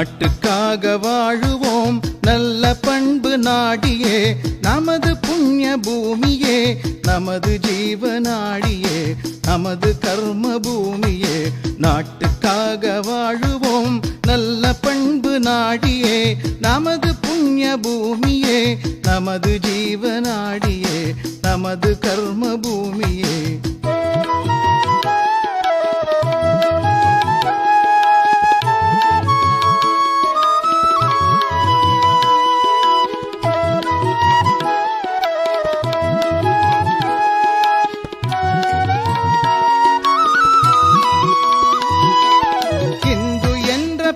நாட்டுக்காக வாழுவோம் நல்ல பண்பு நாடியே, நமது புண்ணிய பூமியே, நமது ஜீவனாடியே, நமது கர்ம பூமியே. நாட்டுக்காக வாழுவோம் நல்ல பண்பு நாடியே, நமது புண்ணிய பூமியே, நமது ஜீவனாடியே, நமது கர்ம பூமியே.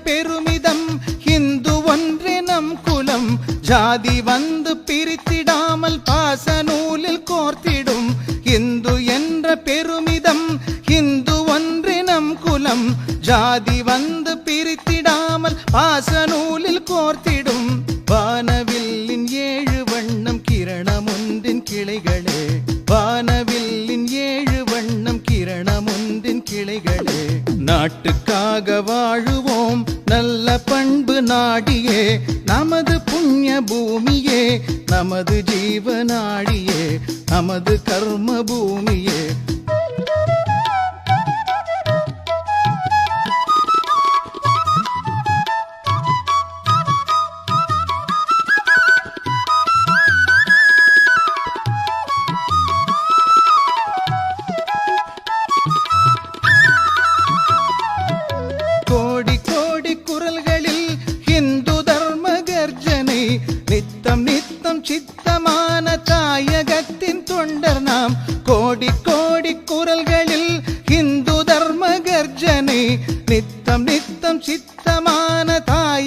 பெருமிதம் ஹிந்து ஒன்றே நம் குலம், ஜாதி வந்து பிரித்திடாமல் பாச நூலில் கோர்த்திடும். ஹிந்து என்ற பெருமிதம் ஹிந்து ஒன்றே நம் குலம், ஜாதி வந்து பிரித்திடாமல் பாச நூலில் கோர்த்திடும். வானவில்லின் 7 வண்ணம் கிரணம் ஒன்றின் கிளைகளே, வானவில்லின் 7 வண்ணம் கிரணம் ஒன்றின் கிளைகளே. நாட்டுக்காக வாழுவோம் நல்ல பண்பு நாடியே, நமது புண்ணிய பூமியே, நமது ஜீவனாடியே, நமது கர்ம பூமியே. கோடி கோடி குரல்களில் ஹிந்து தர்ம கர்ஜனை, நித்தம் நித்தம் சித்தமான தாயகத்தின் தொண்டர் நாம். கோடி கோடி குரல்களில் ஹிந்து தர்ம கர்ஜனை, நித்தம் நித்தம் சித்தமான தாய